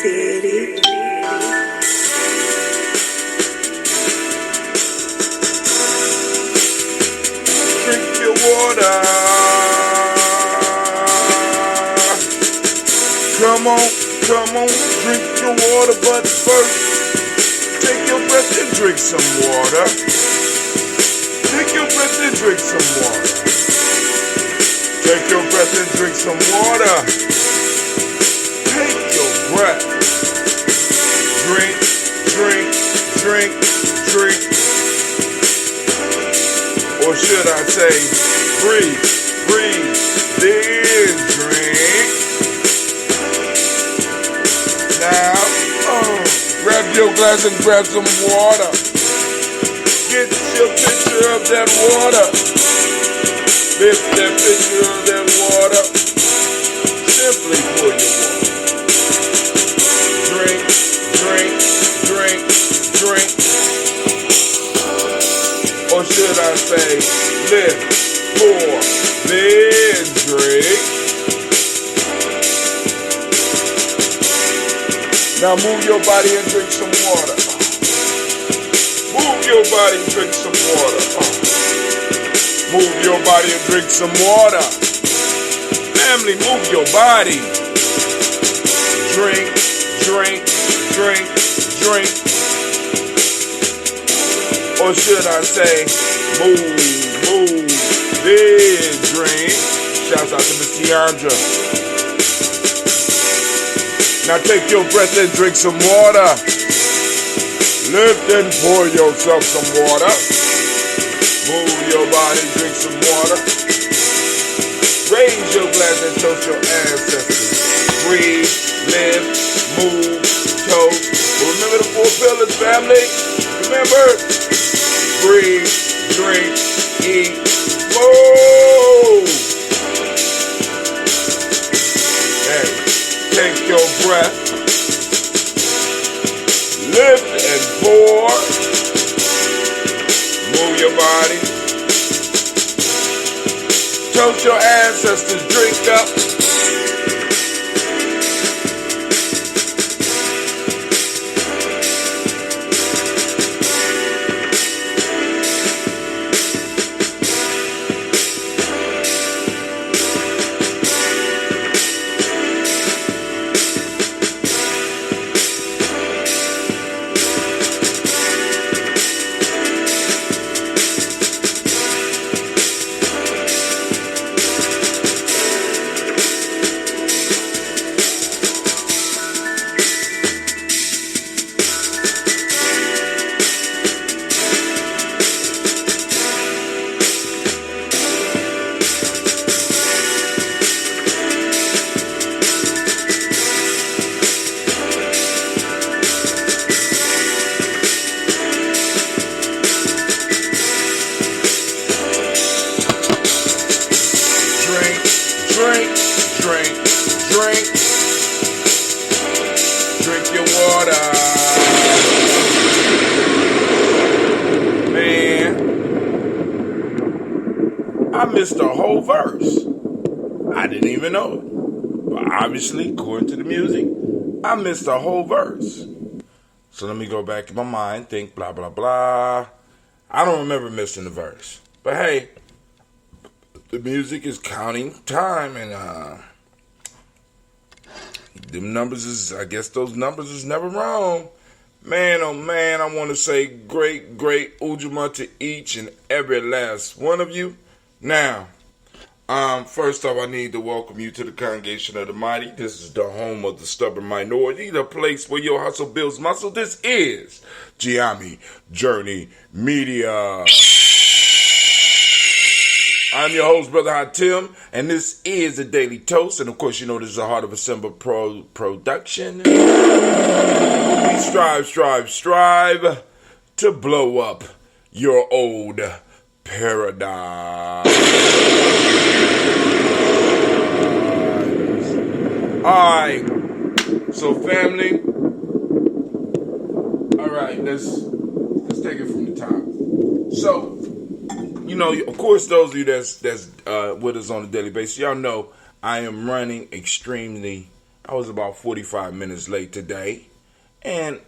Drink your water. Come on, drink your water, but first, take your breath and drink some water. Take your breath and drink some water. Take your breath and drink some water. Take your breath. Drink, drink, drink, drink. Or should I say, breathe, breathe, then drink. Now, grab your glass and grab some water. Get your picture of that water. Lift that picture of that water. Simply pour your water. Drink, drink, drink, drink. Or should I say, lift, pour, then drink. Now move your body and drink some water. Move your body and drink some water. Move your body and drink some water. Family, move your body. Drink, drink, drink, drink. Or should I say, move, then drink. Shouts out to Miss Tiandra. Now take your breath and drink some water. Lift and pour yourself some water. Move your body, drink some water. Raise your glass and toast your ancestors. Breathe, live, move, toast. Remember the 4 pillars, family. Remember, breathe, drink, eat, move. Hey, take your breath. Lift and pour. Move your body. Toast your ancestors. Drink up. Drink, drink, drink. Drink your water. Man, I missed a whole verse. I didn't even know it. But obviously, according to the music, I missed a whole verse. So let me go back in my mind, think blah, blah, blah. I don't remember missing the verse. But hey, the music is counting time, and them numbers is, I guess those numbers is never wrong. Man, oh man, I want to say great, great Ujamaa to each and every last one of you. Now, first off, I need to welcome you to the Congregation of the Mighty. This is the home of the stubborn minority, the place where your hustle builds muscle. This is Gye-Nyame Journey Media. I'm your host, Brother Hatim, and this is the Daily Toast. And of course, you know this is a Heart of a Simba production. We strive to blow up your old paradigm. Alright, so family, alright, let's take it from the top. So, you know, of course, those of you that's with us on a daily basis, y'all know I am running extremely I was about 45 minutes late today. And,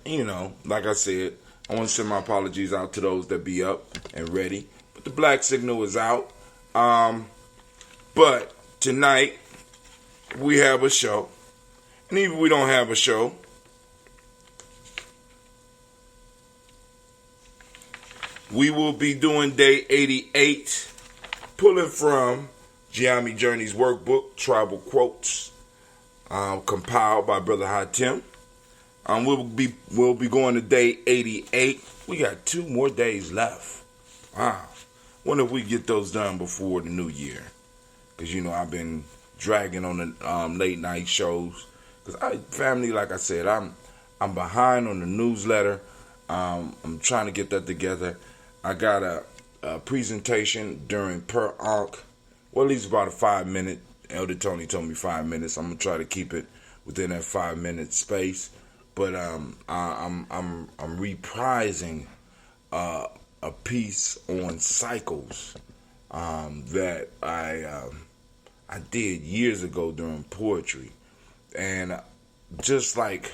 like I said, I want to send my apologies out to those that be up and ready. But the black signal is out. But tonight, we have a show. And even if we don't have a show, we will be doing day 88, pulling from Gye-Nyame Journey's workbook, Tribal Quotes, compiled by Brother Hatim. We'll be going to day 88. We got 2 more days left. Wow. Wonder if we get those done before the new year. Because, I've been dragging on the late night shows. Because family, like I said, I'm behind on the newsletter. I'm trying to get that together. I got a presentation during Per Ankh. Well, at least about a 5-minute. Elder Tony told me 5 minutes. I'm gonna try to keep it within that 5-minute space. But I'm reprising a piece on cycles that I did years ago during poetry, and just like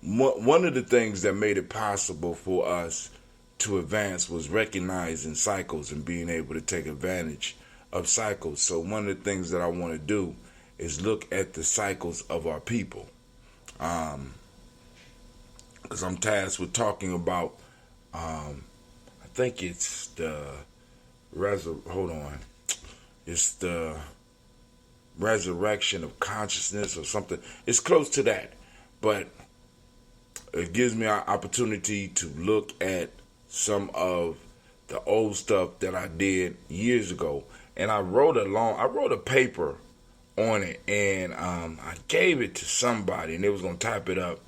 one of the things that made it possible for us to advance was recognizing cycles and being able to take advantage of cycles. So one of the things that I want to do is look at the cycles of our people. Because I'm tasked with talking about, I think it's it's the resurrection of consciousness or something. It's close to that, but it gives me an opportunity to look at some of the old stuff that I did years ago. And I wrote a paper on it, and I gave it to somebody, and they was going to type it up,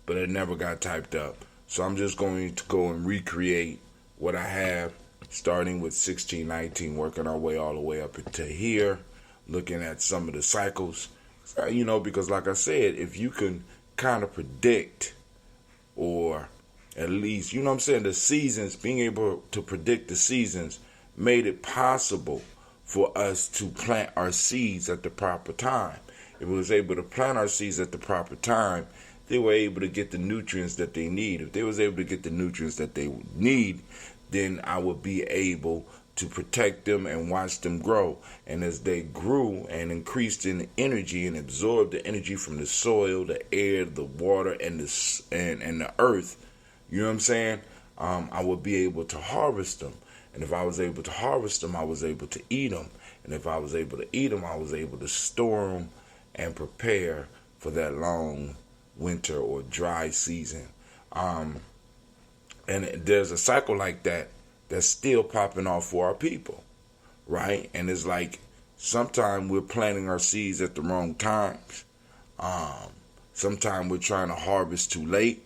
but it never got typed up. So I'm just going to go and recreate what I have, starting with 1619, working our way all the way up into here, looking at some of the cycles. Because like I said, if you can kind of predict, or at least, the seasons, being able to predict the seasons made it possible for us to plant our seeds at the proper time. If we was able to plant our seeds at the proper time, they were able to get the nutrients that they need. If they was able to get the nutrients that they need, then I would be able to protect them and watch them grow. And as they grew and increased in energy and absorbed the energy from the soil, the air, the water, and the earth, you know what I'm saying? I would be able to harvest them. And if I was able to harvest them, I was able to eat them. And if I was able to eat them, I was able to store them and prepare for that long winter or dry season. And there's a cycle like that that's still popping off for our people, right? And it's like sometimes we're planting our seeds at the wrong times. Sometimes we're trying to harvest too late.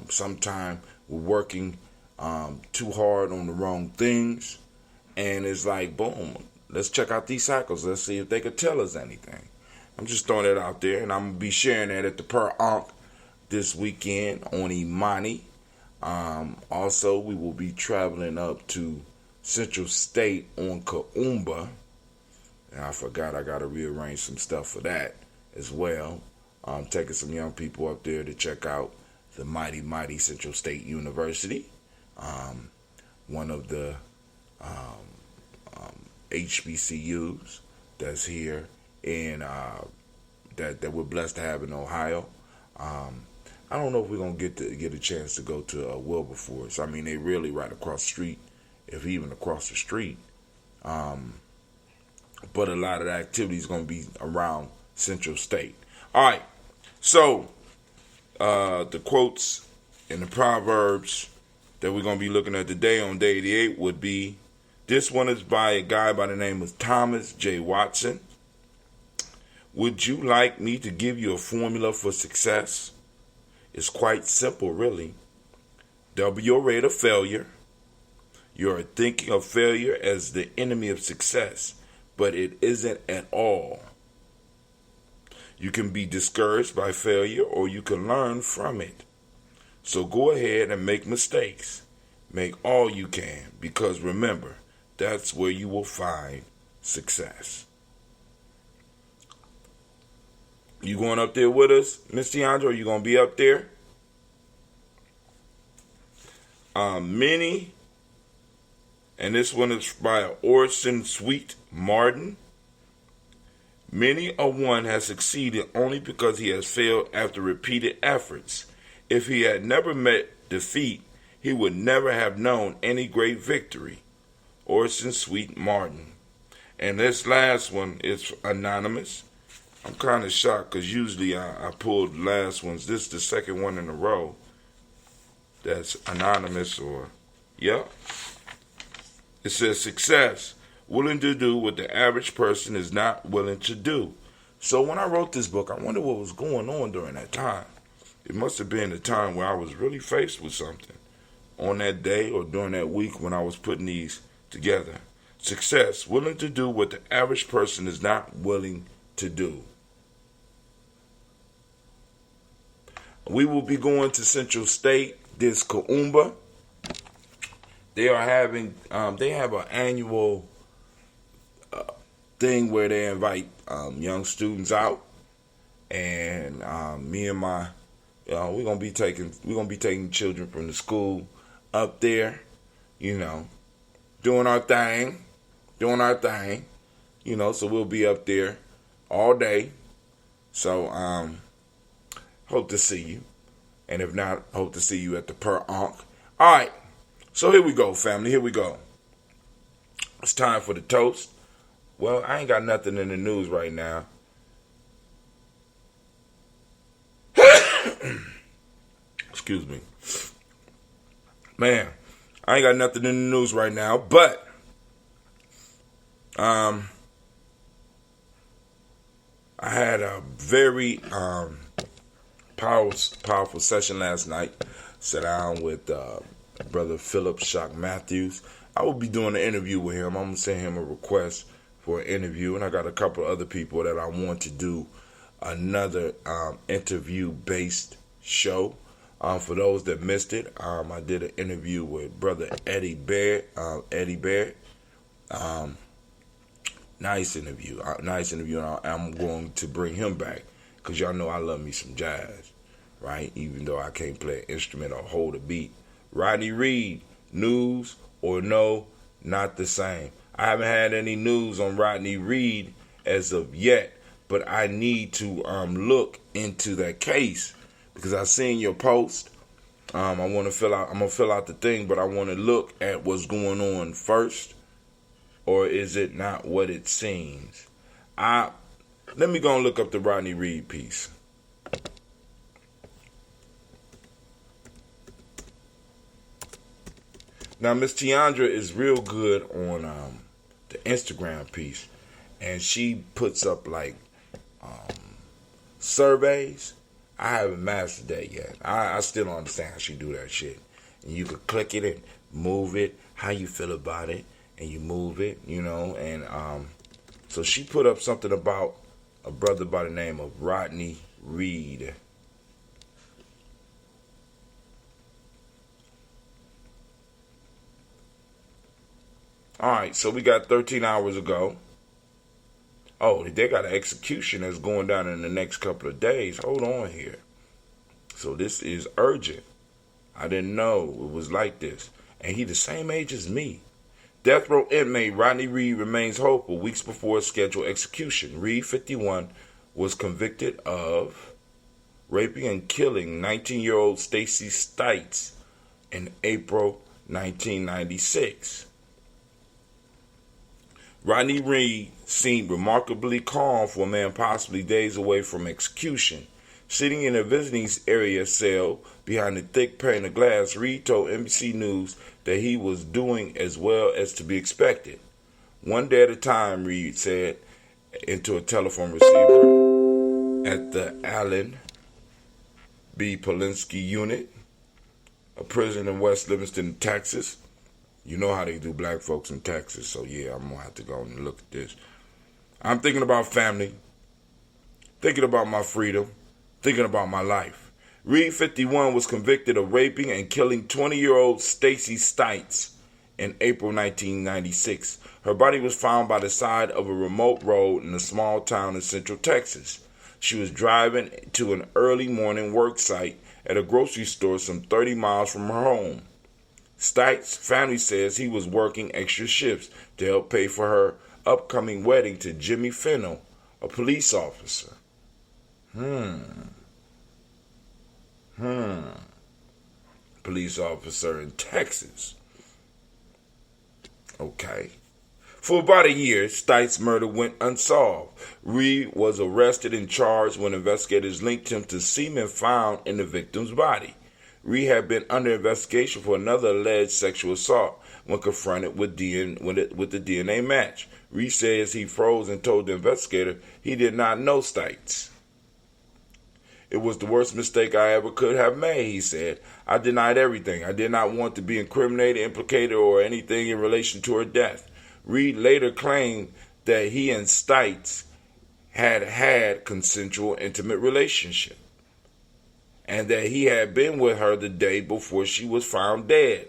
Sometimes we're working too hard on the wrong things. And it's like, boom, let's check out these cycles. Let's see if they could tell us anything. I'm just throwing it out there, and I'm going to be sharing that at the Per Ankh this weekend on Imani. Also, we will be traveling up to Central State on Kaumba. And I forgot I got to rearrange some stuff for that as well. Taking some young people up there to check out the mighty Central State University. One of the HBCUs that's here in that we're blessed to have in Ohio. I don't know if we're gonna get a chance to go to Wilberforce. I mean, they really right across the street, if even across the street. But a lot of the activity is gonna be around Central State. All right, so the quotes and the proverbs that we're gonna be looking at today on day 88 would be. This one is by a guy by the name of Thomas J. Watson. Would you like me to give you a formula for success? It's quite simple, really. Double your rate of failure. You're thinking of failure as the enemy of success, but it isn't at all. You can be discouraged by failure, or you can learn from it. So go ahead and make mistakes. Make all you can, because remember, that's where you will find success. You going up there with us, Miss Tiandra? Are you going to be up there? Many, and this one is by Orson Sweet Martin. Many a one has succeeded only because he has failed after repeated efforts. If he had never met defeat, he would never have known any great victory. Orson Sweet Martin. And this last one is anonymous. I'm kind of shocked because usually I pulled last ones. This is the second one in a row that's anonymous or, yeah. It says success. Willing to do what the average person is not willing to do. So when I wrote this book, I wonder what was going on during that time. It must have been a time where I was really faced with something on that day or during that week when I was putting these together. Success. Willing to do what the average person is not willing to do. We will be going to Central State this Kaumba. They are having, they have an annual thing where they invite young students out, and me and my, we're gonna be taking children from the school up there, doing our thing, So we'll be up there all day. So hope to see you, and if not, hope to see you at the Per Ankh. All right. So here we go, family. Here we go. It's time for the toast. Well, I ain't got nothing in the news right now. Excuse me. Man, I ain't got nothing in the news right now, but I had a very powerful session last night. Sat down with Brother Philip Shock Matthews. I will be doing an interview with him. I'm going to send him a request for an interview, and I got a couple other people that I want to do another interview-based show. For those that missed it, I did an interview with Brother Eddie Baird. Nice interview, and I'm going to bring him back because y'all know I love me some jazz, right? Even though I can't play an instrument or hold a beat. Rodney Reed, news or no, not the same. I haven't had any news on Rodney Reed as of yet, but I need to look into that case because I seen your post. I'm gonna fill out the thing, but I want to look at what's going on first, or is it not what it seems? Let me go and look up the Rodney Reed piece. Now, Miss Tiandra is real good on the Instagram piece, and she puts up like surveys. I haven't mastered that yet. I still don't understand how she do that shit. And you could click it and move it, how you feel about it, and you move it, And so she put up something about a brother by the name of Rodney Reed. All right, so we got 13 hours ago. Oh, they got an execution that's going down in the next couple of days. Hold on here. So this is urgent. I didn't know it was like this. And he the same age as me. Death row inmate Rodney Reed remains hopeful weeks before his scheduled execution. Reed, 51, was convicted of raping and killing 19-year-old Stacy Stites in April 1996. Rodney Reed seemed remarkably calm for a man possibly days away from execution. Sitting in a visiting area cell behind a thick pane of glass, Reed told NBC News that he was doing as well as to be expected. One day at a time, Reed said into a telephone receiver at the Allen B. Polinsky unit, a prison in West Livingston, Texas. You know how they do black folks in Texas, so yeah, I'm going to have to go and look at this. I'm thinking about family, thinking about my freedom, thinking about my life. Reed, 51, was convicted of raping and killing 20-year-old Stacy Stites in April 1996. Her body was found by the side of a remote road in a small town in central Texas. She was driving to an early morning work site at a grocery store some 30 miles from her home. Stites' family says he was working extra shifts to help pay for her upcoming wedding to Jimmy Fennell, a police officer. Police officer in Texas. Okay. For about a year, Stites' murder went unsolved. Reed was arrested and charged when investigators linked him to semen found in the victim's body. Reed had been under investigation for another alleged sexual assault when confronted with the DNA match. Reed says he froze and told the investigator he did not know Stites. It was the worst mistake I ever could have made, he said. I denied everything. I did not want to be incriminated, implicated, or anything in relation to her death. Reed later claimed that he and Stites had consensual intimate relationship and that he had been with her the day before she was found dead.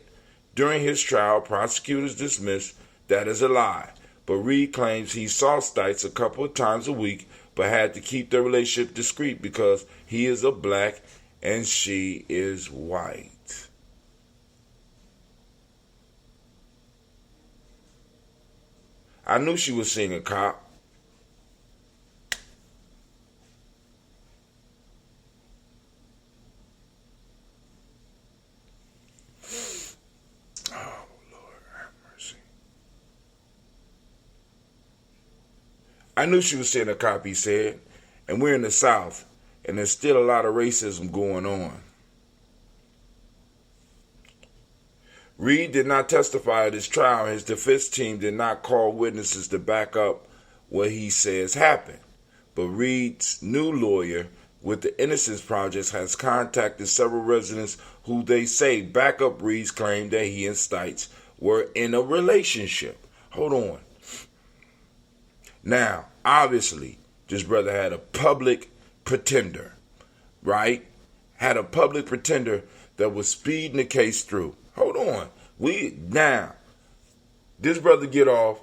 During his trial, prosecutors dismissed that as a lie, but Reed claims he saw Stites a couple of times a week but had to keep their relationship discreet because he is a black and she is white. I knew she was seeing a cop. Oh, Lord, have mercy. I knew she was seeing a cop, he said, and we're in the South, and there's still a lot of racism going on. Reed did not testify at his trial. His defense team did not call witnesses to back up what he says happened. But Reed's new lawyer with the Innocence Project has contacted several residents who they say back up Reed's claim that he and Stites were in a relationship. Hold on. Now, obviously, this brother had a public pretender, right? Had a public pretender that was speeding the case through. Hold on. This brother get off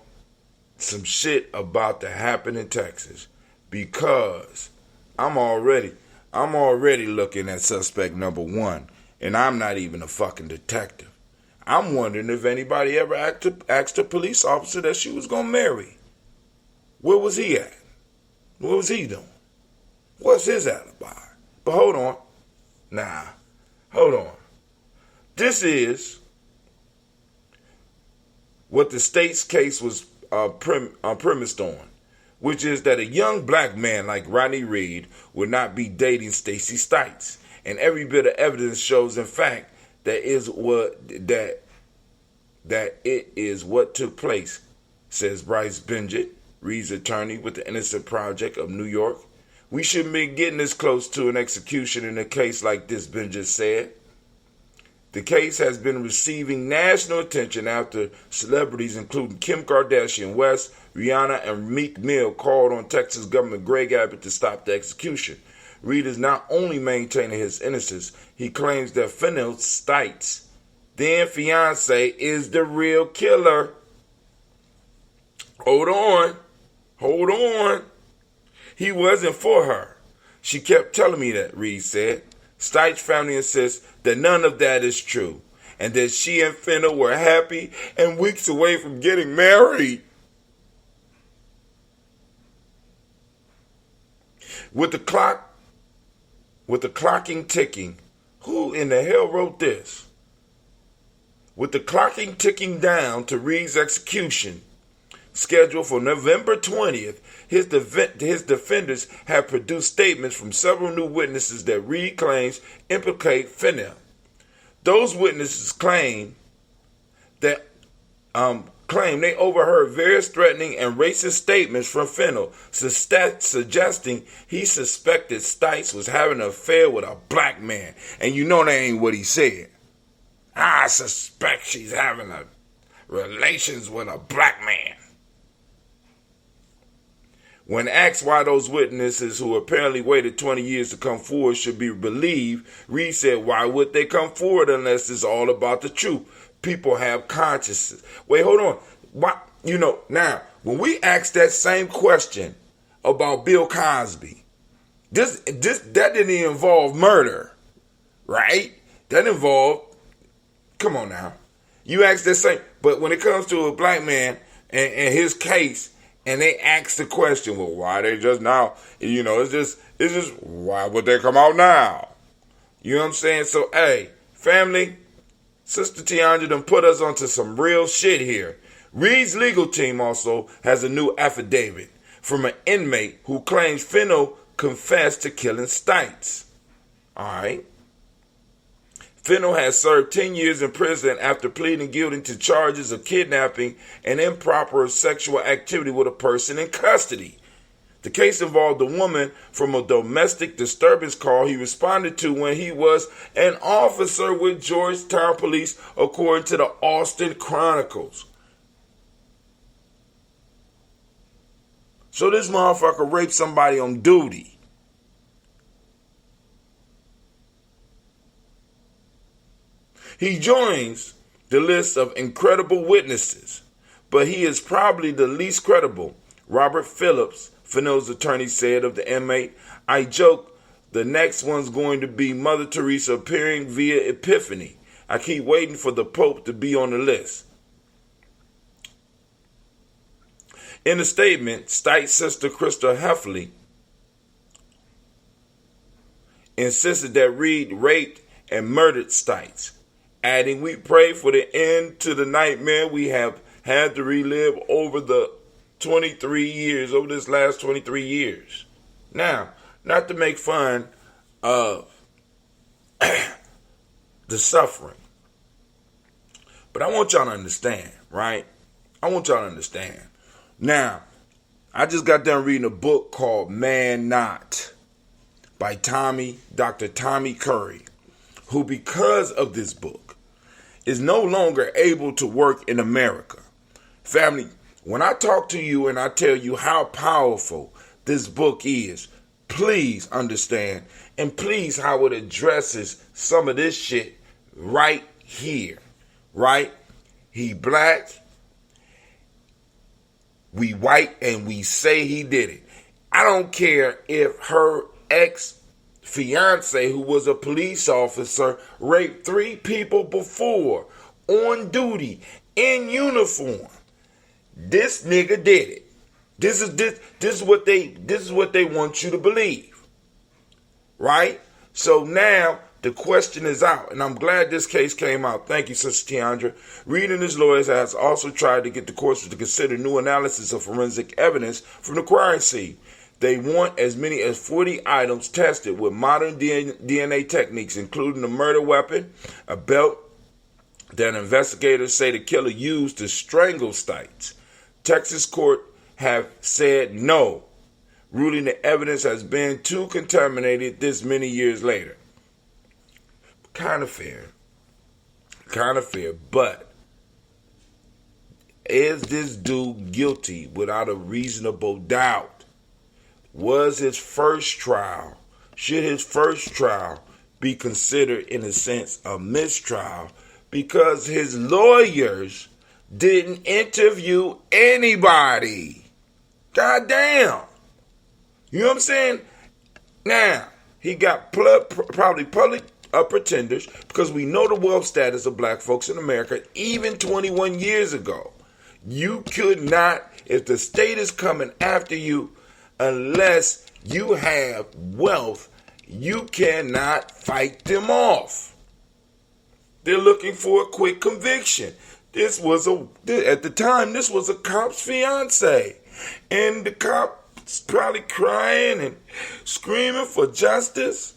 some shit about to happen in Texas because I'm already looking at suspect number one, and I'm not even a fucking detective. I'm wondering if anybody ever asked a police officer that she was gonna marry. Where was he at? What was he doing? What's his alibi? But hold on. Hold on. This is what the state's case was premised on, which is that a young black man like Rodney Reed would not be dating Stacey Stites, and every bit of evidence shows, in fact, that it is what took place, says Bryce Benjett, Reed's attorney with the Innocence Project of New York. We shouldn't be getting this close to an execution in a case like this, Benjett said. The case has been receiving national attention after celebrities including Kim Kardashian West, Rihanna, and Meek Mill called on Texas Governor Greg Abbott to stop the execution. Reed is not only maintaining his innocence, he claims that Fennell Stites' then fiance is the real killer. Hold on. He wasn't for her. She kept telling me that, Reed said. Stites' family insists that none of that is true, and that she and Fennell were happy and weeks away from getting married. With the clocking ticking, who in the hell wrote this? With the clocking ticking down to Reed's execution, scheduled for November 20th, his defenders have produced statements from several new witnesses that Reed claims implicate Fennell. Those witnesses claim they overheard various threatening and racist statements from Fennell, suggesting he suspected Stites was having an affair with a black man. And you know that ain't what he said. I suspect she's having relations with a black man. When asked why those witnesses who apparently waited 20 years to come forward should be believed, Reed said, why would they come forward unless it's all about the truth? People have consciences. Wait, hold on. Why, now, when we asked that same question about Bill Cosby, That didn't even involve murder, right? That involved, come on now. You ask the same, but when it comes to a black man and his case, and they ask the question, well, why they just now? It's just why would they come out now? You know what I'm saying? So, hey, family, Sister Tiandra done put us onto some real shit here. Reed's legal team also has a new affidavit from an inmate who claims Fennell confessed to killing Stites. Alright. Fennell has served 10 years in prison after pleading guilty to charges of kidnapping and improper sexual activity with a person in custody. The case involved a woman from a domestic disturbance call he responded to when he was an officer with Georgetown Police, according to the Austin Chronicles. So this motherfucker raped somebody on duty. He joins the list of incredible witnesses, but he is probably the least credible. Robert Phillips, Fennell's attorney, said of the inmate, I joke the next one's going to be Mother Teresa appearing via Epiphany. I keep waiting for the Pope to be on the list. In a statement, Stites' sister Crystal Heffley insisted that Reed raped and murdered Stites, adding, we pray for the end to the nightmare we have had to relive over this last 23 years. Now, not to make fun of the suffering, but I want y'all to understand, right? I want y'all to understand. Now, I just got done reading a book called Man Not by Dr. Tommy Curry, who, because of this book, is no longer able to work in America. Family, when I talk to you and I tell you how powerful this book is, please understand, and please how it addresses some of this shit right here, right? He black, we white, and we say he did it. I don't care if her ex-fiance, who was a police officer, raped 3 people before, on duty, in uniform. This nigga did it. This is what they want you to believe. Right? So now the question is out, and I'm glad this case came out. Thank you, Sister Tiandra. Reed and his lawyers has also tried to get the courts to consider new analysis of forensic evidence from the crime scene. They want as many as 40 items tested with modern DNA techniques, including a murder weapon, a belt that investigators say the killer used to strangle Stites. Texas court have said no, ruling the evidence has been too contaminated this many years later. Kind of fair, but is this dude guilty without a reasonable doubt? Was his first trial, should his first trial be considered in a sense a mistrial because his lawyers didn't interview anybody? God damn. You know what I'm saying? Now, he got probably public pretenders, because we know the wealth status of black folks in America even 21 years ago. You could not, if the state is coming after you, unless you have wealth, you cannot fight them off. They're looking for a quick conviction. At the time, this was a cop's fiance. And the cop's probably crying and screaming for justice.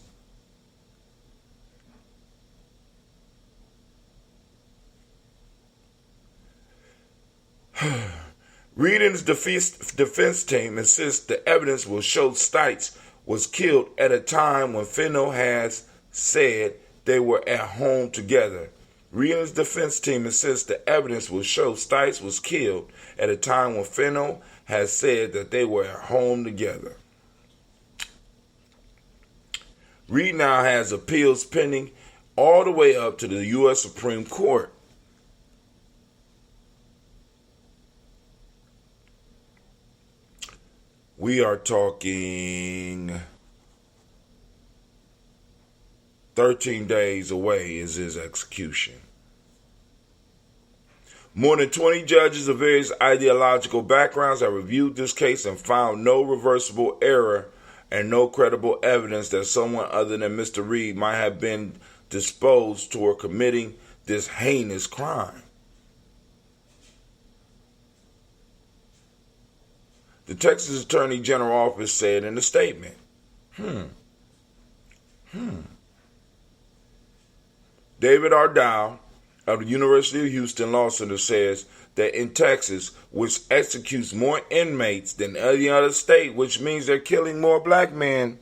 Reed and his defense team insists the evidence will show Stites was killed at a time when Fennell has said they were at home together. Reed and his defense team insists the evidence will show Stites was killed at a time when Fennell has said that they were at home together. Reed now has appeals pending all the way up to the U.S. Supreme Court. We are talking 13 days away is his execution. More than 20 judges of various ideological backgrounds have reviewed this case and found no reversible error and no credible evidence that someone other than Mr. Reed might have been disposed toward committing this heinous crime. The Texas Attorney General Office said in a statement, David R. Dow of the University of Houston Law Center says that in Texas, which executes more inmates than any other state, which means they're killing more black men,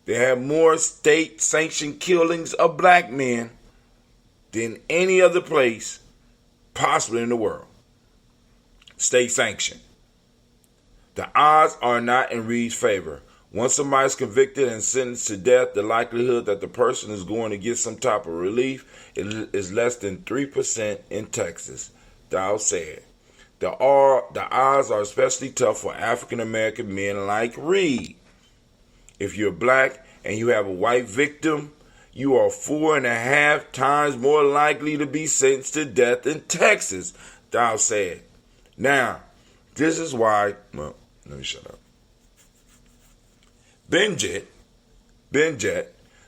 they have more state-sanctioned killings of black men than any other place possibly in the world. State-sanctioned. The odds are not in Reed's favor. Once somebody is convicted and sentenced to death, the likelihood that the person is going to get some type of relief is less than 3% in Texas, Dow said. The odds are especially tough for African American men like Reed. If you're black and you have a white victim, you are 4.5 times more likely to be sentenced to death in Texas, Dow said. Now, this is why, well, let me shut up. Benjet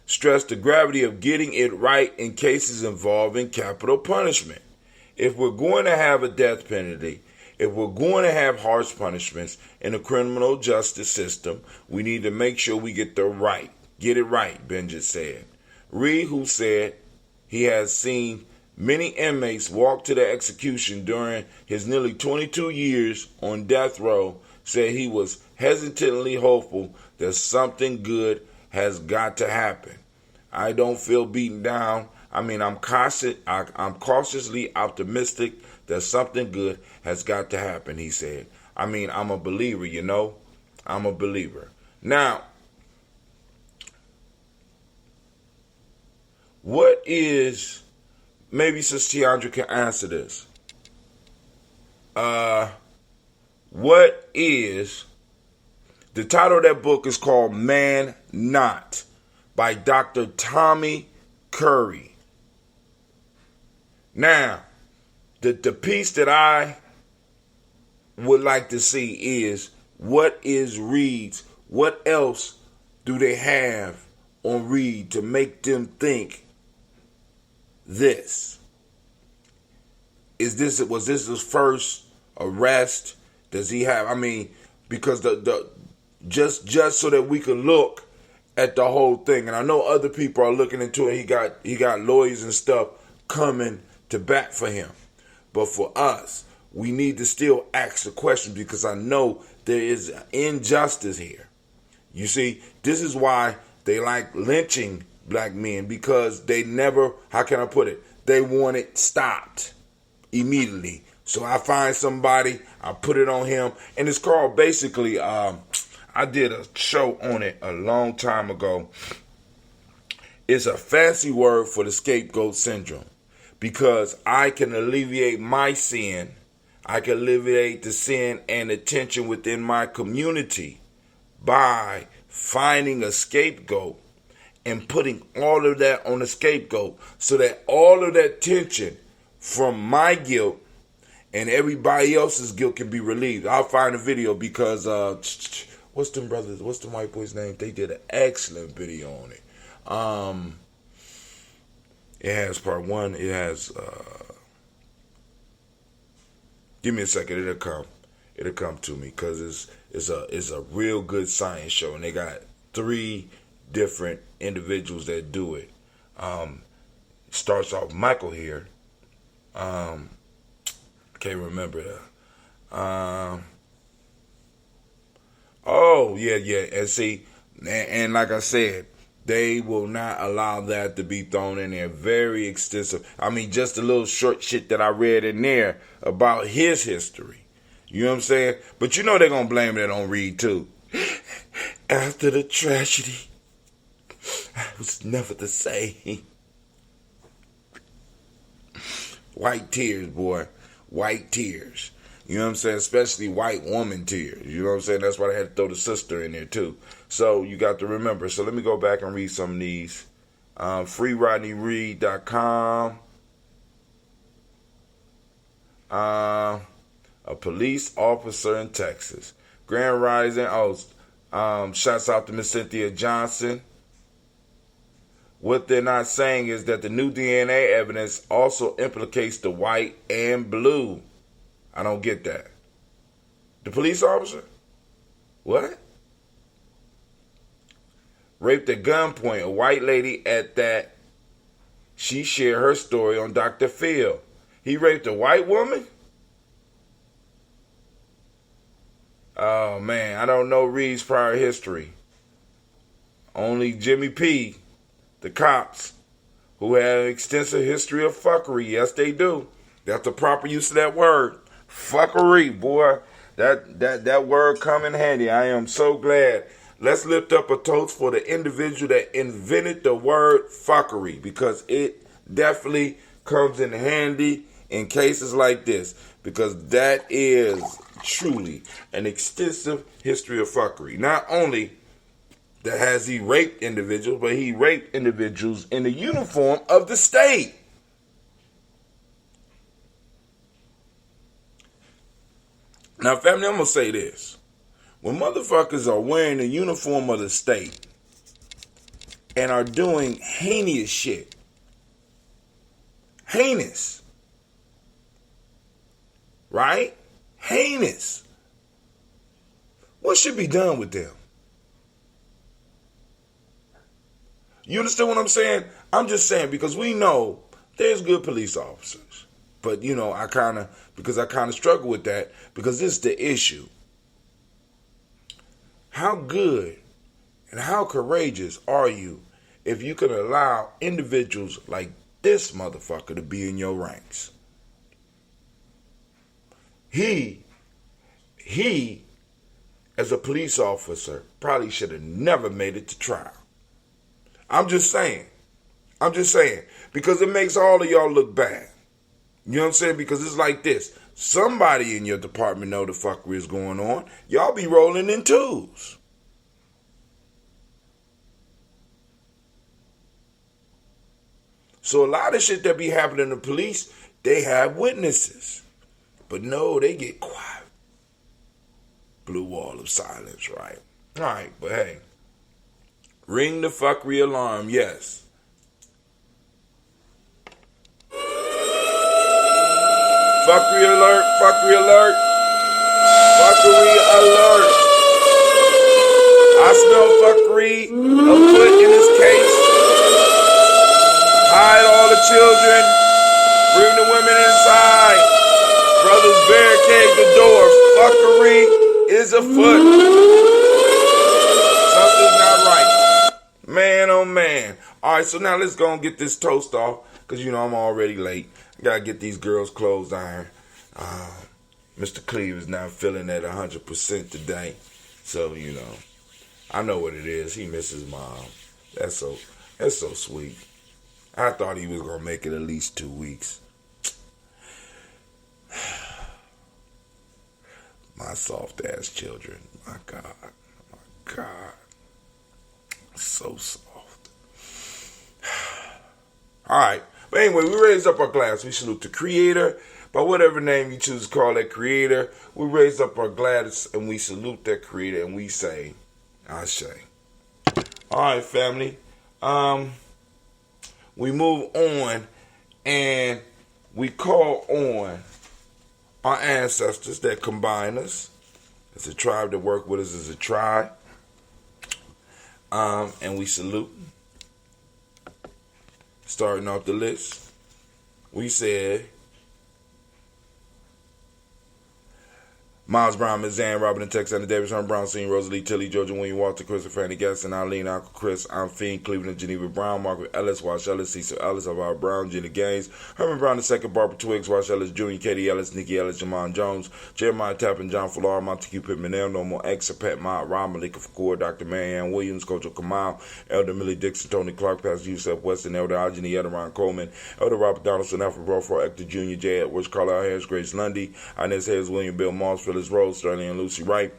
stressed the gravity of getting it right in cases involving capital punishment. If we're going to have a death penalty, if we're going to have harsh punishments in the criminal justice system, we need to make sure we get it right, Benjet said. Reed, who said he has seen many inmates walk to their execution during his nearly 22 years on death row, said he was hesitantly hopeful that something good has got to happen. I don't feel beaten down. I'm cautiously optimistic that something good has got to happen, he said. I'm a believer, I'm a believer. Now, what is, maybe Sister Tiandra can answer this. What is, the title of that book is called Man Not by Dr. Tommy Curry. Now, the piece that I would like to see is, what is Reed's, what else do they have on Reed to make them think this? Was this his first arrest? Does he have, because just so that we could look at the whole thing. And I know other people are looking into it. He got lawyers and stuff coming to bat for him. But for us, we need to still ask the question, because I know there is injustice here. You see, this is why they like lynching black men, because they never, how can I put it? They want it stopped immediately. So I find somebody, I put it on him, and it's called basically, I did a show on it a long time ago. It's a fancy word for the scapegoat syndrome, because I can alleviate my sin, I can alleviate the sin and the tension within my community by finding a scapegoat and putting all of that on the scapegoat, so that all of that tension from my guilt and everybody else's guilt can be relieved. I'll find a video, because what's them white boys' name? They did an excellent video on it. It has part one. It has. Give me a second. It'll come to me, because it's a real good science show, and they got 3 different individuals that do it. Starts off Michael here. Can't remember that. And see, and like I said, they will not allow that to be thrown in there. Very extensive. Just a little short shit that I read in there about his history. You know what I'm saying? But you know they're going to blame that on Reed too. After the tragedy, I was never the same. White tears, boy. White tears. You know what I'm saying? Especially white woman tears. You know what I'm saying? That's why I had to throw the sister in there too. So you got to remember. So let me go back and read some of these. FreeRodneyReed.com. A police officer in Texas. Grand Rising. Shouts out to Miss Cynthia Johnson. What they're not saying is that the new DNA evidence also implicates the white and blue. I don't get that. The police officer? What? Raped at gunpoint. A white lady at that. She shared her story on Dr. Phil. He raped a white woman? Oh, man. I don't know Reed's prior history. Only Jimmy P., the cops, who have an extensive history of fuckery. Yes, they do. That's the proper use of that word. Fuckery, boy. That word come in handy. I am so glad. Let's lift up a toast for the individual that invented the word fuckery, because it definitely comes in handy in cases like this, because that is truly an extensive history of fuckery. Not only that has he raped individuals, but he raped individuals in the uniform of the state. Now, family, I'm going to say this. When motherfuckers are wearing the uniform of the state and are doing heinous shit, heinous, right? Heinous. What should be done with them? You understand what I'm saying? I'm just saying, because we know there's good police officers. But, I kind of struggle with that, because this is the issue. How good and how courageous are you if you could allow individuals like this motherfucker to be in your ranks? He, as a police officer, probably should have never made it to trial. I'm just saying, because it makes all of y'all look bad. You know what I'm saying? Because it's like this. Somebody in your department know the fuckery is going on. Y'all be rolling in twos. So a lot of shit that be happening to the police, they have witnesses. But no, they get quiet. Blue wall of silence, right? All right, but hey. Ring the fuckery alarm, yes. Fuckery alert, fuckery alert. Fuckery alert. I smell fuckery afoot in this case. Hide all the children. Bring the women inside. Brothers, barricade the door. Fuckery is afoot. Something's not right. Man, oh man. All right, so now let's go and get this toast off, because, I'm already late. I got to get these girls' clothes ironed. Mr. Cleve is not feeling at 100% today. So, I know what it is. He misses mom. That's so sweet. I thought he was going to make it at least 2 weeks. My soft-ass children. My God. My God. So soft. All right. But anyway, we raise up our glass. We salute the Creator. By whatever name you choose to call that Creator, we raise up our glass and we salute that Creator and we say, Ashe. All right, family. We move on and we call on our ancestors that combine us as a tribe, that work with us as a tribe. And we salute. Starting off the list, we said Miles Brown, Ms. Ann, Robin and Texas, Anna Davis, Herman Brown, Senior, Rosalie, Tilly, Georgia, William, Walter, Christopher, Fanny Gaston, Eileen, Uncle Chris, I'm Fiend, Cleveland, Geneva Brown, Margaret Ellis, Wash Ellis, Cecil Ellis, Alvaro Brown, Jenna Gaines, Herman Brown II, Barbara Twiggs, Wash Ellis Jr., Katie Ellis, Nikki Ellis, Jamon Jones, Jeremiah Tappan, John Fallar, Montague Pittman, No More X, Pat Mott, Rob Malika Fakour, Dr. Marianne Williams, Coach Kamal, Elder Millie Dixon, Tony Clark, Pastor Yusef Weston, Elder Ajani Ron Coleman, Elder Robert Donaldson, Alfred Brofor, Hector Jr., J. Edwards, Carlisle Harris, Grace Lundy, Inez Hayes, William Bill Moss, Phyllis Rose, Sterling and Lucy Wright,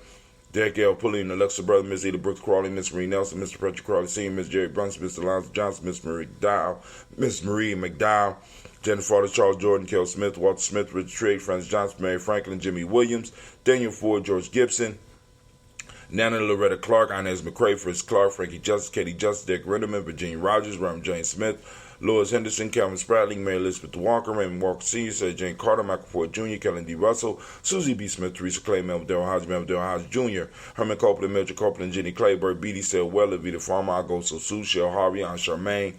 Derek L. Pulley and Alexa Brother, Miss Eda Brooks Crawley, Miss Marie Nelson, Mr. Patrick Crawley Sr., Miss Jerry Brunson, Mr. Alonzo Johnson, Miss Marie McDowell, Jennifer Farley, Charles Jordan, Kel Smith, Walter Smith, Richard Trigg, Francis Johnson, Mary Franklin, Jimmy Williams, Daniel Ford, George Gibson, Nana Loretta Clark, Inez McCrae, Fritz Clark, Frankie Justice, Katie Justice, Dick Rinderman, Virginia Rogers, Reverend James Smith, Lois Henderson, Calvin Spradley, Mary Elizabeth Walker, Raymond Walker Sr., Sarah Jane Carter, Michael Ford Jr., Kellen D. Russell, Susie B. Smith, Teresa Clay, Melvin Darrell Hodge Jr., Herman Copeland, Mildred Copeland, Jenny Clayburg, Beatty, Sale Weller, Vita Farmer, Agosto Sue, Shell Harvey, Aunt Charmaine,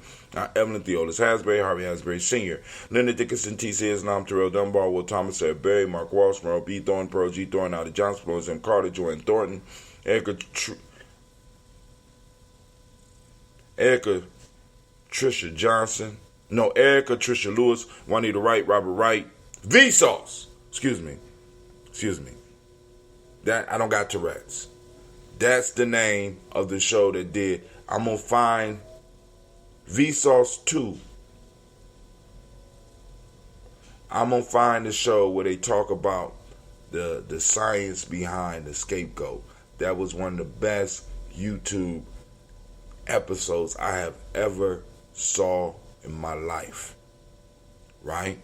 Evelyn Theolis Hasbury, Harvey Hasbury Sr., Leonard Dickinson, T.C. Islam, Terrell Dunbar, Will Thomas, Sarah Berry, Mark Walsh, Merle B. Thornton, Pearl G. Thornton, Ida Johnson, Florence M. Carter, Joanne Thornton, Erica Trisha Johnson, Erica Trisha Lewis, Juanita Wright, Robert Wright, Vsauce. Excuse me. That I don't got Tourette's. That's the name of the show that did. I'm gonna find Vsauce 2. I'm gonna find the show where they talk about the science behind the scapegoat. That was one of the best YouTube episodes I have ever saw in my life. Right?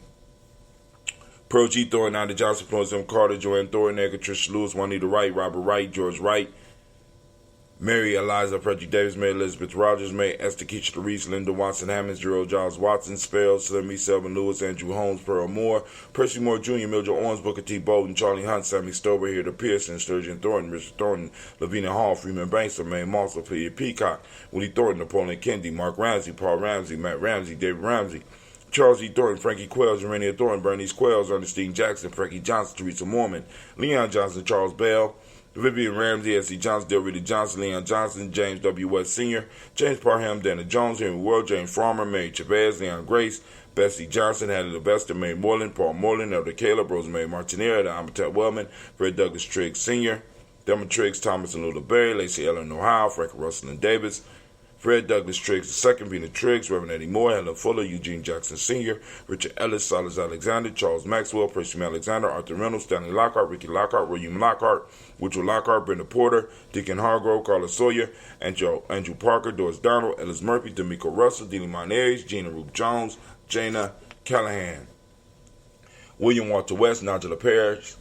Pearl G. Thornton, Ida Johnson, Florence M. Carter, Joanne Thornton, Erica Trisha Lewis, Juanita Wright, Robert Wright, George Wright, Mary Eliza Frederick Davis, Mary Elizabeth Rogers, Mary Esther Keisha Reese, Linda Watson Hammonds, Gerald Giles Watson, Spells, Slimmy Selvin Lewis, Andrew Holmes, Pearl Moore, Percy Moore Jr., Mildred Owens, Booker T. Bolden, Charlie Hunt, Sammy Stover, Hilda Pearson, Sturgeon Thornton, Richard Thornton, Lavina Hall, Freeman Banks, May Moss, Ophelia Peacock, Willie Thornton, Napoleon Kennedy, Mark Ramsey, Paul Ramsey, Matt Ramsey, David Ramsey, Charles E. Thornton, Frankie Quells, Urania Thornton, Bernice Quells, Ernestine Jackson, Frankie Johnson, Teresa Mormon, Leon Johnson, Charles Bell, Vivian Ramsey, S.C. Johnson, Delrita Johnson, Leon Johnson, James W. West Sr., James Parham, Dana Jones, Henry World, James Farmer, Mary Chavez, Leon Grace, Bessie Johnson, Hattie Levester, Mary Moreland, Paul Moreland, Elder Caleb, Rosemary Martinez, Amatet Wellman, Fred Douglas Triggs Sr., Delma Triggs, Thomas and Lula Berry, Lacey Ellen Ohio, Frank Russell and Davis, Fred Douglas Triggs II, Vina Triggs, Reverend Eddie Moore, Helen Fuller, Eugene Jackson Sr., Richard Ellis, Silas Alexander, Charles Maxwell, Percy Alexander, Arthur Reynolds, Stanley Lockhart, Ricky Lockhart, William Lockhart, Woodrow Lockhart, Brenda Porter, Deacon Hargrove, Carla Sawyer, Andrew Parker, Doris Donald, Ellis Murphy, D'Amico Russell, Deanie Monares, Gina Ruth Jones, Jana Callahan, William Walter West, Nigella Parrish,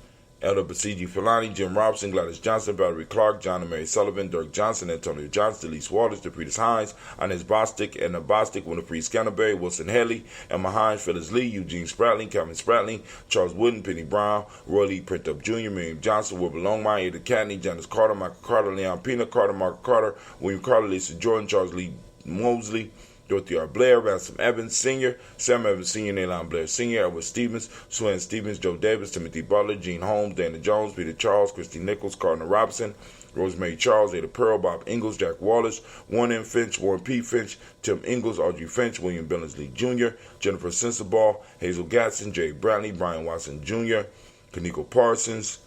Elder Basiji Filani, Jim Robinson, Gladys Johnson, Valerie Clark, John and Mary Sullivan, Dirk Johnson, Antonio Johnson, Delise Waters, DePretis Hines, Inez Bostic, Edna Bostic, Winifred Scanterbury, Wilson Haley, Emma Hines, Phyllis Lee, Eugene Spratling, Calvin Spratling, Charles Wooden, Penny Brown, Roy Lee Printup Jr., Miriam Johnson, Wilbur Longmire, Ada Catney, Janice Carter, Michael Carter, Leon Pina Carter, Mark Carter, William Carter, Lisa Jordan, Charles Lee Mosley, Dorothy R. Blair, Ransom Evans Sr., Sam Evans Sr., Nayland Blair Sr., Edward Stevens, Swan Stevens, Joe Davis, Timothy Butler, Gene Holmes, Dana Jones, Peter Charles, Christy Nichols, Cardinal Robinson, Rosemary Charles, Ada Pearl, Bob Ingalls, Jack Wallace, Warren M. Finch, Warren P. Finch, Tim Ingalls, Audrey Finch, William Billingsley Jr., Jennifer Sensabaugh, Hazel Gatson, Jerry Bradley, Brian Watson Jr., Kaniko Parsons,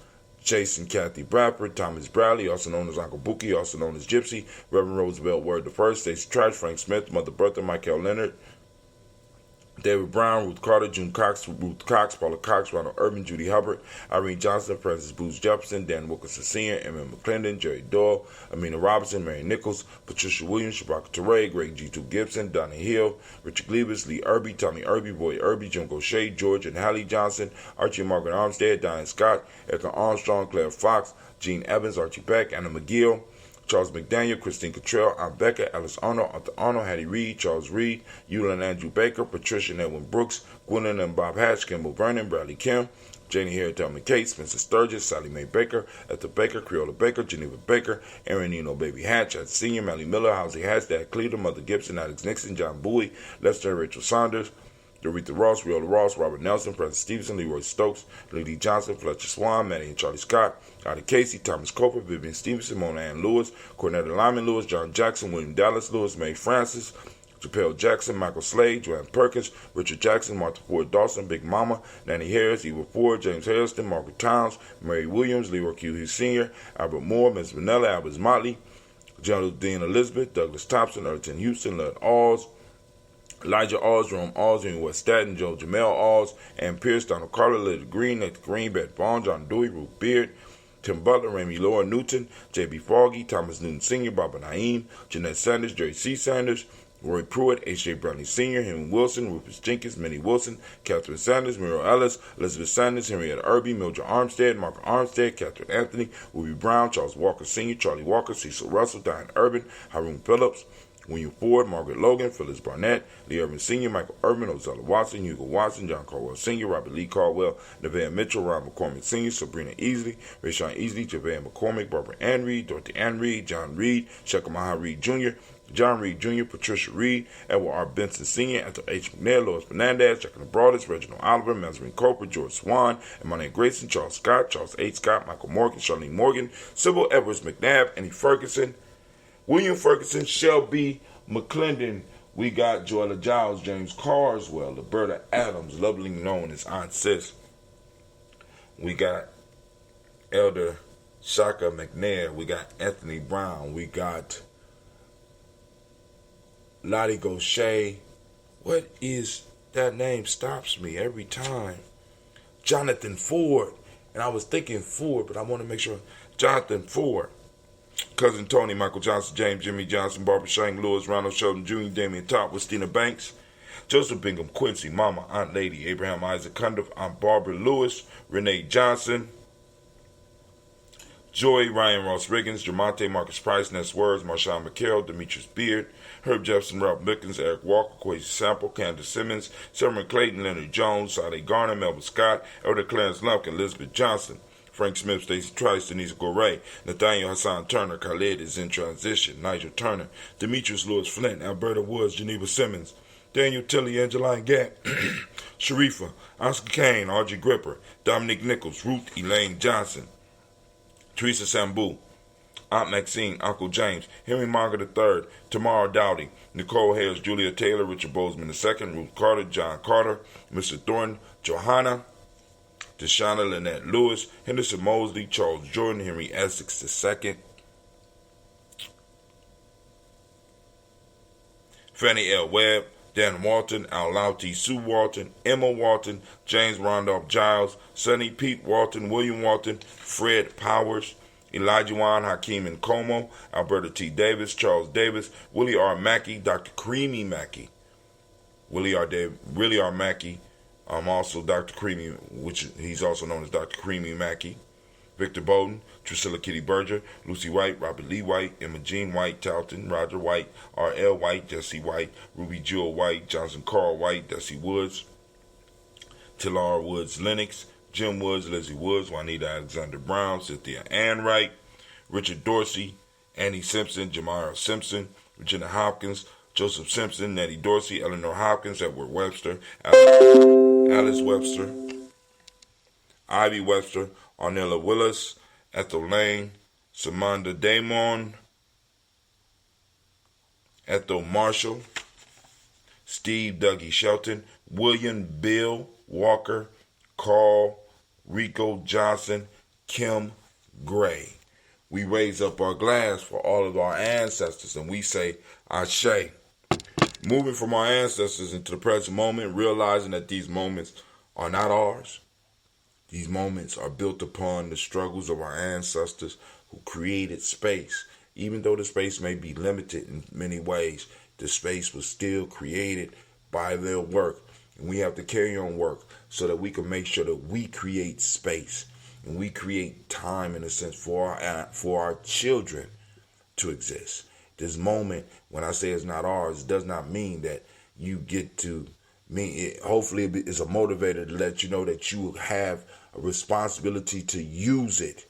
Jason Kathy Bradford, Thomas Bradley, also known as Uncle Bookie, also known as Gypsy, Reverend Roosevelt Word the First, Stacey Trash, Frank Smith, Mother Bertha, Michael Leonard, David Brown, Ruth Carter, June Cox, Ruth Cox, Paula Cox, Ronald Urban, Judy Hubbard, Irene Johnson, Francis Booth Jefferson, Dan Wilkinson Sr., Emma McClendon, Jerry Doyle, Amina Robinson, Mary Nichols, Patricia Williams, Shabaka Teray, Greg G2 Gibson, Donnie Hill, Richard Glebus, Lee Irby, Tommy Irby, Boy Irby, Jim Gaucher, George and Hallie Johnson, Archie and Margaret Armstead, Diane Scott, Erica Armstrong, Claire Fox, Gene Evans, Archie Beck, Anna McGill, Charles McDaniel, Christine Cottrell, Aunt Becca, Alice Arnold, Arthur Arnold, Hattie Reed, Charles Reed, Eula and Andrew Baker, Patricia and Edwin Brooks, Gwendolyn and Bob Hatch, Kimball Vernon, Bradley Kim, Janie Harry, Thelma Kate, Spencer Sturgis, Sally Mae Baker, Ethel Baker, Creola Baker, Geneva Baker, Aaron Eno Baby Hatch, Ed Sr., Mally Miller, Housie Hatch, Dad Cleaver, Mother Gibson, Alex Nixon, John Bowie, Lester and Rachel Saunders, Doretha Ross, Riola Ross, Robert Nelson, Francis Stevenson, Leroy Stokes, Lily Johnson, Fletcher Swan, Maddie and Charlie Scott, Ida Casey, Thomas Coper, Vivian Stevenson, Mona Ann Lewis, Cornetta Lyman Lewis, John Jackson, William Dallas Lewis, Mae Francis, Chappelle Jackson, Michael Slade, Joanne Perkins, Richard Jackson, Martha Ford Dawson, Big Mama, Nanny Harris, Eva Ford, James Harrison, Margaret Towns, Mary Williams, Leroy Q. Hughes Sr., Albert Moore, Miss Vanilla, Albert Motley, General Dean Elizabeth, Douglas Thompson, Erton Houston, Lud Alls, Elijah Alls, Jerome Alls, Henry West Staten, Joe Jamel Alls, Ann Pierce, Donald Carter, Lily Green, Nick Green, Beth Bond, John Dewey, Ruth Beard, Tim Butler, Remy Laura Newton, J.B. Foggy, Thomas Newton Sr., Barbara Naeem, Jeanette Sanders, Jerry C. Sanders, Roy Pruitt, H.J. Browning Sr., Henry Wilson, Rufus Jenkins, Minnie Wilson, Catherine Sanders, Muriel Ellis, Elizabeth Sanders, Henrietta Irby, Mildred Armstead, Margaret Armstead, Catherine Anthony, Ruby Brown, Charles Walker Sr., Charlie Walker, Cecil Russell, Diane Urban, Haroon Phillips, William Ford, Margaret Logan, Phyllis Barnett, Lee Irvin Sr., Michael Urban, Ozella Watson, Hugo Watson, John Caldwell Sr., Robert Lee Caldwell, Nevaeh Mitchell, Ron McCormick Sr., Sabrina Easley, Rayshawn Easley, Javea McCormick, Barbara Ann Reed, Dorothy Ann Reed, John Reed, Shekamaha Reed Jr., John Reed Jr., Patricia Reed, Edward R. Benson Sr., Anthony H. McNair, Lois Fernandez, Jacqueline Broadus, Reginald Oliver, Mazarin Coper, George Swan, Emmanuel Grayson, Charles Scott, Charles H. Scott, Michael Morgan, Charlene Morgan, Sybil Edwards McNabb, Annie Ferguson, William Ferguson, Shelby McClendon. We got Joella Giles, James Carswell, Roberta Adams, lovely known as Aunt Sis. We got Elder Shaka McNair. We got Anthony Brown. We got Lottie Gaucher. What is that name? Stops me every time. Jonathan Ford. And I was thinking Ford, but I want to make sure. Jonathan Ford. Cousin Tony, Michael Johnson, James, Jimmy Johnson, Barbara Shank, Lewis, Ronald Sheldon Jr., Damian Top, Christina Banks, Joseph Bingham, Quincy, Mama, Aunt Lady, Abraham Isaac Cundiff, Aunt Barbara Lewis, Renee Johnson, Joy, Ryan Ross Riggins, Jamonte, Marcus Price, Ness Words, Marshawn McCarroll, Demetrius Beard, Herb Jefferson, Ralph Mickens, Eric Walker, Quasi Sample, Candace Simmons, Summer Clayton, Leonard Jones, Sade Garner, Melvin Scott, Elder Clarence Lumpkin, Elizabeth Johnson, Frank Smith, Stacey Trice, Denise Goray, Nathaniel Hassan Turner, Khalid is in transition, Nigel Turner, Demetrius Lewis Flint, Alberta Woods, Geneva Simmons, Daniel Tilley, Angeline Gant, Sharifa, Oscar Kane, Audrey Gripper, Dominic Nichols, Ruth Elaine Johnson, Teresa Sambu, Aunt Maxine, Uncle James, Henry Margaret III, Tamara Dowdy, Nicole Hales, Julia Taylor, Richard Bozeman II, Ruth Carter, John Carter, Mr. Thornton, Johanna, Deshauna Lynette Lewis, Henderson Mosley, Charles Jordan, Henry Essex II, Fannie L. Webb, Dan Walton, Al Lauti, Sue Walton, Emma Walton, James Randolph Giles, Sonny Pete Walton, William Walton, Fred Powers, Elijah Juan, Hakeem Nkomo, Alberta T. Davis, Charles Davis, Willie R. Mackey, Dr. Creamy Mackey, Willie R. Mackey, also Dr. Creamy, which he's also known as Dr. Creamy Mackey, Victor Bowden, Drusilla Kitty Berger, Lucy White, Robert Lee White, Emma Jean White, Talton, Roger White, R.L. White, Jesse White, Ruby Jewel White, Johnson Carl White, Desi Woods, Tillar Woods Lennox, Jim Woods, Lizzie Woods, Juanita Alexander Brown, Cynthia Ann Wright, Richard Dorsey, Annie Simpson, Jamara Simpson, Regina Hopkins, Joseph Simpson, Nettie Dorsey, Eleanor Hopkins, Edward Webster, Alice Webster, Ivy Webster, Arnella Willis, Ethel Lane, Samanda Damon, Ethel Marshall, Steve Dougie Shelton, William Bill Walker, Carl Rico Johnson, Kim Gray. We raise up our glass for all of our ancestors and we say, Ashe. Moving from our ancestors into the present moment, realizing that these moments are not ours. These moments are built upon the struggles of our ancestors who created space. Even though the space may be limited in many ways, the space was still created by their work. And we have to carry on work so that we can make sure that we create space and we create time, in a sense, for our children to exist. This moment, when I say it's not ours, does not mean that you get to hopefully it's a motivator to let you know that you have a responsibility to use it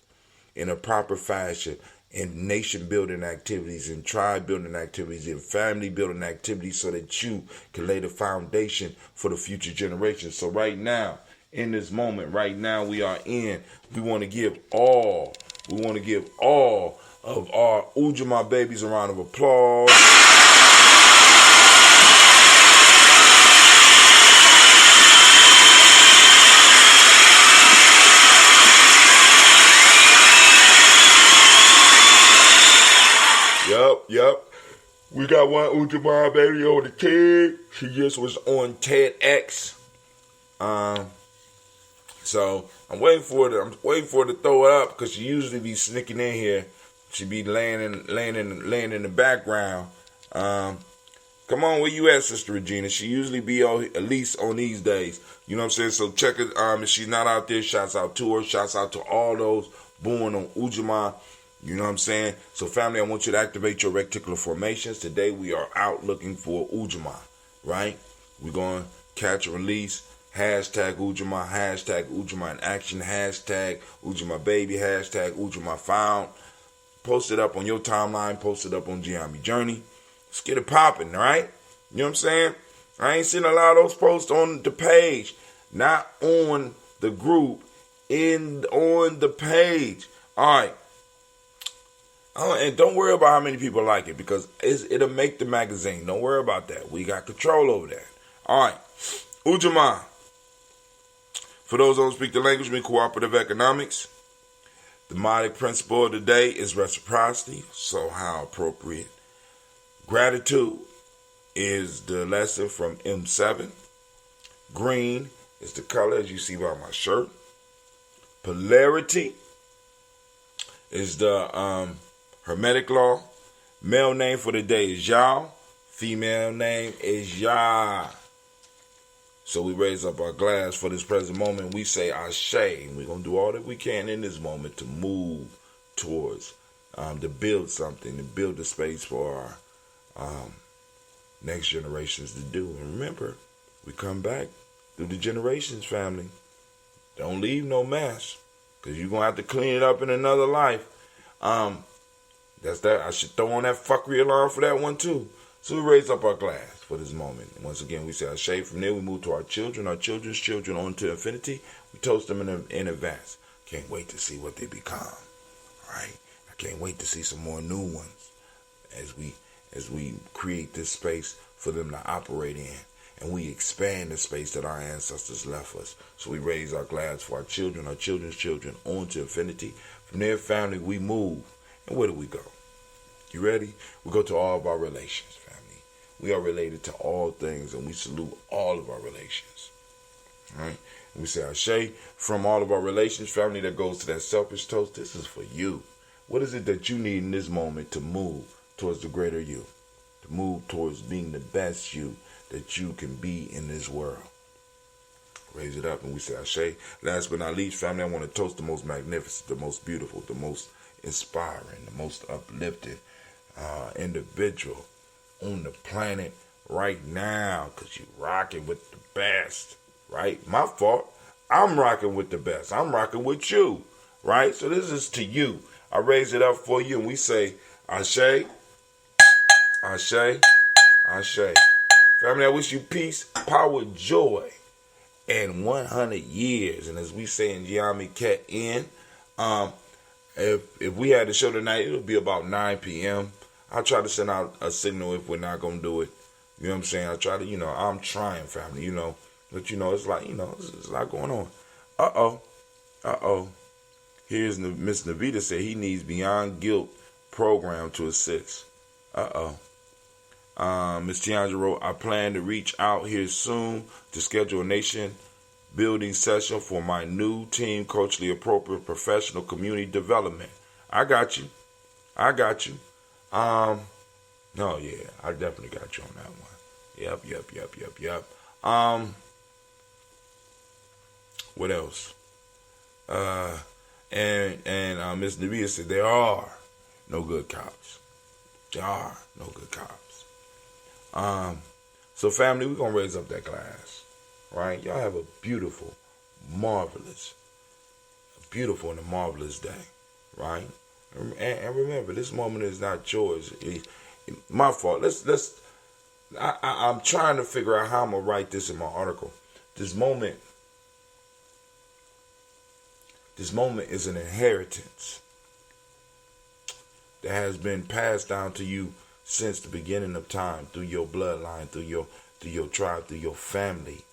in a proper fashion in nation building activities, in tribe building activities, in family building activities, so that you can lay the foundation for the future generations. So right now, in this moment, right now we want to give all of our Ujamaa babies a round of applause. Yep. We got one Ujamaa baby on the TED. She just was on TEDx. So I'm waiting for her to throw it up because she usually be sneaking in here. She be laying in the background. Come on, where you at, Sister Regina? She usually be at least on these days. You know what I'm saying? So check it. If she's not out there, shouts out to her. Shouts out to all those born on Ujamaa. You know what I'm saying? So family, I want you to activate your reticular formations. Today we are out looking for Ujamaa, right? We're going to catch and release. Hashtag Ujamaa in action. Hashtag Ujamaa baby. Hashtag Ujamaa found. Post it up on your timeline. Post it up on Gye-Nyame Journey. Let's get it popping, right? You know what I'm saying? I ain't seen a lot of those posts on the page. Not on the group. On the page. All right. And don't worry about how many people like it because it'll make the magazine. Don't worry about that. We got control over that. All right. Ujamaa. For those who don't speak the language, mean cooperative economics. The modic principle of the day is reciprocity. So how appropriate. Gratitude is the lesson from M7. Green is the color as you see by my shirt. Polarity is the Hermetic law. Male name for the day is Yah. Female name is Yah. So we raise up our glass for this present moment. We say Ashe. We're going to do all that we can in this moment to move towards, to build something, to build the space for our next generations to do. And remember, we come back through the generations, family. Don't leave no mess, because you're going to have to clean it up in another life. That's that. I should throw on that fuckery alarm for that one too. So we raise up our glass for this moment. And once again, we say Ashe. From there, we move to our children's children, on to infinity. We toast them in advance. Can't wait to see what they become. Right? I can't wait to see some more new ones as we create this space for them to operate in. And we expand the space that our ancestors left us. So we raise our glass for our children's children, on to infinity. From there, family, we move. And where do we go? You ready? We go to all of our relations, family. We are related to all things, and we salute all of our relations. All right? And we say Ashe from all of our relations, family, that goes to that selfish toast. This is for you. What is it that you need in this moment to move towards the greater you? To move towards being the best you that you can be in this world. Raise it up, and we say Ashe. Last but not least, family, I want to toast the most magnificent, the most beautiful, the most inspiring, the most uplifted individual on the planet right now, because you're rocking with the best, right? My fault. I'm rocking with the best. I'm rocking with you, right? So this is to you. I raise it up for you, and we say Ashe, Ashe, Ashe. Family, I wish you peace, power, joy, and 100 years. And as we say in Gye-Nyame Cat in, if we had the show tonight, it'll be about 9 p.m. I'll try to send out a signal if we're not going to do it. You know what I'm saying? I'll try to, I'm trying, family, But, it's like, there's a lot going on. Uh-oh. Here's Miss Navita said he needs Beyond Guilt program to assist. Miss Tiandra wrote, I plan to reach out here soon to schedule a nation building session for my new team, culturally appropriate professional community development. I got you. No, yeah, I definitely got you on that one. Yep. What else? And Miss Navia said there are no good cops. There are no good cops. So family, we're gonna raise up that glass. Right? Y'all have a beautiful, marvelous and a marvelous day. Right? And remember, this moment is not yours. It's my fault. I'm trying to figure out how I'm gonna write this in my article. This moment is an inheritance that has been passed down to you since the beginning of time, through your bloodline, through your tribe, through your family,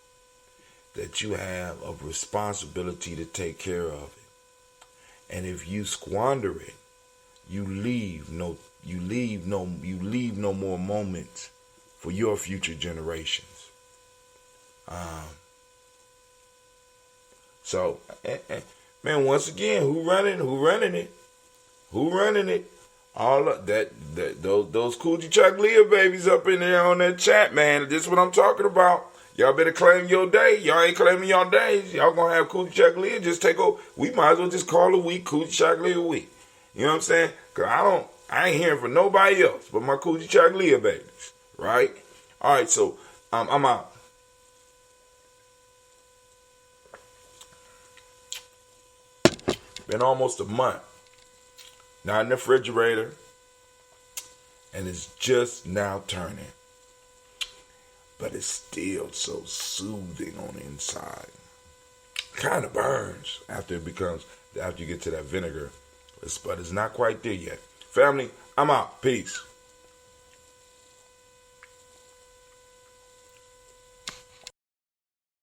that you have a responsibility to take care of it. And if you squander it, you leave no more moments for your future generations. So, man, once again, who running it? Who running it? All of those Coochie Chocolate babies up in there on that chat, man. This is what I'm talking about. Y'all better claim your day. Y'all ain't claiming your days. Y'all gonna have Coochie Chocolate just take over. We might as well just call a week Coochie Chocolate week. You know what I'm saying? Cause I ain't hearing from nobody else but my Coochie Chocolate babies. Right? All right, so I'm out. Been almost a month. Not in the refrigerator. And it's just now turning. But it's still so soothing on the inside. Kind of burns after you get to that vinegar. But it's not quite there yet. Family, I'm out. Peace.